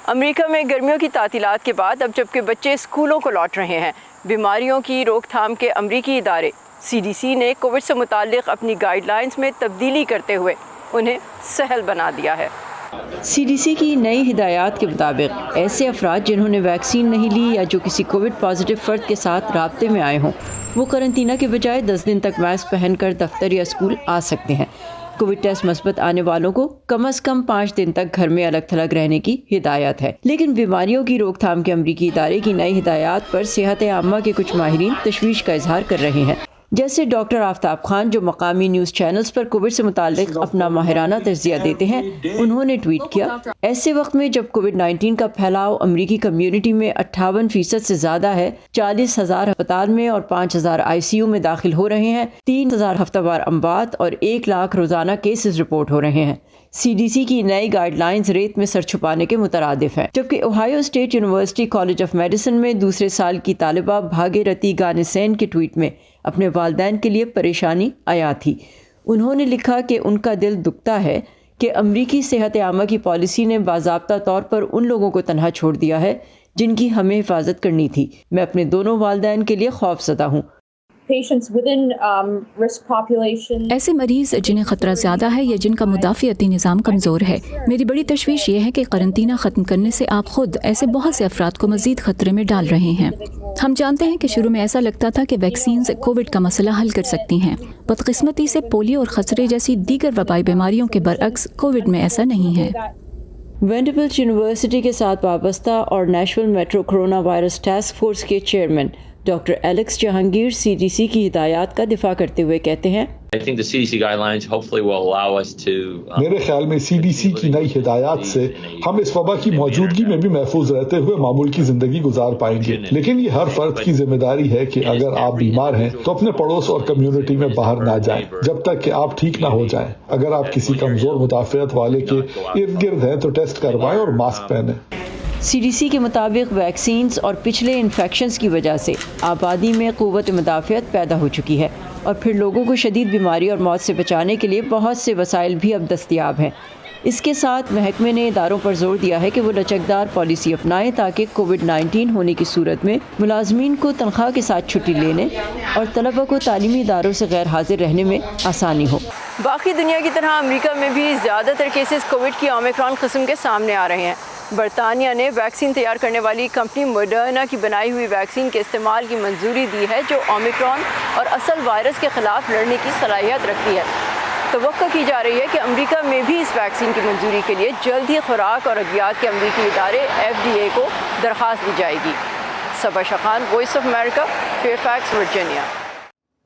امریکہ میں گرمیوں کی تعطیلات کے بعد اب جبکہ بچے اسکولوں کو لوٹ رہے ہیں، بیماریوں کی روک تھام کے امریکی ادارے CDC نے کووڈ سے متعلق اپنی گائیڈ لائنز میں تبدیلی کرتے ہوئے انہیں سہل بنا دیا ہے۔ CDC کی نئی ہدایات کے مطابق ایسے افراد جنہوں نے ویکسین نہیں لی یا جو کسی کووڈ پازیٹیو فرد کے ساتھ رابطے میں آئے ہوں، وہ قرنطینہ کے بجائے 10 دن تک ماسک پہن کر دفتر یا اسکول آ سکتے ہیں۔ کووڈ ٹیسٹ مثبت آنے والوں کو کم از کم 5 دن تک گھر میں الگ تھلگ رہنے کی ہدایت ہے، لیکن بیماریوں کی روک تھام کے امریکی ادارے کی نئی ہدایات پر صحت عامہ کے کچھ ماہرین تشویش کا اظہار کر رہے ہیں، جیسے ڈاکٹر آفتاب خان جو مقامی نیوز چینلز پر کووڈ سے متعلق اپنا ماہرانہ تجزیہ دیتے ہیں۔ انہوں نے ٹویٹ کیا، ایسے وقت میں جب کووڈ-19 کا پھیلاؤ امریکی کمیونٹی میں 58% سے زیادہ ہے، 40,000 ہسپتال میں اور 5,000 ICU میں داخل ہو رہے ہیں، 3,000 ہفتہ وار اموات اور 1 لاکھ روزانہ کیسز رپورٹ ہو رہے ہیں۔ CDC کی نئی گائیڈ لائنز ریت میں سر چھپانے کے مترادف ہیں، جبکہ Ohio state university college of medicine میں دوسرے سال کی طالبہ بھاگیرتی گانیسین کے ٹویٹ میں اپنے والدین کے لیے پریشانی آیا تھی۔ انہوں نے لکھا کہ ان کا دل دکھتا ہے کہ امریکی صحت عامہ کی پالیسی نے باضابطہ طور پر ان لوگوں کو تنہا چھوڑ دیا ہے جن کی ہمیں حفاظت کرنی تھی۔ میں اپنے دونوں والدین کے لیے خوف زدہ ہوں۔ ایسے مریض جنہیں خطرہ زیادہ ہے یا جن کا مدافعتی نظام کمزور ہے، میری بڑی تشویش یہ ہے کہ قرنطینہ ختم کرنے سے آپ خود ایسے بہت سے افراد کو مزید خطرے میں ڈال رہے ہیں۔ ہم جانتے ہیں کہ شروع میں ایسا لگتا تھا کہ ویکسینز کووڈ کا مسئلہ حل کر سکتی ہیں۔ بدقسمتی سے پولیو اور خسرے جیسی دیگر وبائی بیماریوں کے برعکس کووڈ میں ایسا نہیں ہے۔ وینڈربلٹ یونیورسٹی کے ساتھ وابستہ اور national metro corona virus task force کے chairman doctor Alex Jahangir CDC کی ہدایات کا دفاع کرتے ہوئے کہتے ہیں، میرے خیال میں CDC کی نئی ہدایات سے ہم اس وبا کی موجودگی میں بھی محفوظ رہتے ہوئے معمول کی زندگی گزار پائیں گے، لیکن یہ ہر فرد کی ذمہ داری ہے کہ اگر آپ بیمار ہیں تو اپنے پڑوس اور کمیونٹی میں باہر نہ جائیں جب تک کہ آپ ٹھیک نہ ہو جائیں۔ اگر آپ کسی کمزور مدافعت والے کے ارد گرد ہیں تو ٹیسٹ کروائیں اور ماسک پہنیں۔ CDC کے مطابق ویکسینز اور پچھلے انفیکشنز کی وجہ سے آبادی میں قوت مدافعت پیدا ہو چکی ہے، اور پھر لوگوں کو شدید بیماری اور موت سے بچانے کے لیے بہت سے وسائل بھی اب دستیاب ہیں۔ اس کے ساتھ محکمے نے اداروں پر زور دیا ہے کہ وہ لچکدار پالیسی اپنائیں تاکہ کووڈ-19 ہونے کی صورت میں ملازمین کو تنخواہ کے ساتھ چھٹی لینے اور طلبہ کو تعلیمی اداروں سے غیر حاضر رہنے میں آسانی ہو۔ باقی دنیا کی طرح امریکہ میں بھی زیادہ تر کیسز کووڈ کی اومیکرون قسم کے سامنے آ رہے ہیں۔ برطانیہ نے ویکسین تیار کرنے والی کمپنی موڈرنا کی بنائی ہوئی ویکسین کے استعمال کی منظوری دی ہے، جو اومیکرون اور اصل وائرس کے خلاف لڑنے کی صلاحیت رکھتی ہے۔ توقع کی جا رہی ہے کہ امریکہ میں بھی اس ویکسین کی منظوری کے لیے جلد ہی خوراک اور ادویات کے امریکی ادارے FDA کو درخواست دی جائے گی۔ صبا شخان، voice of America, Fairfax, Virginia.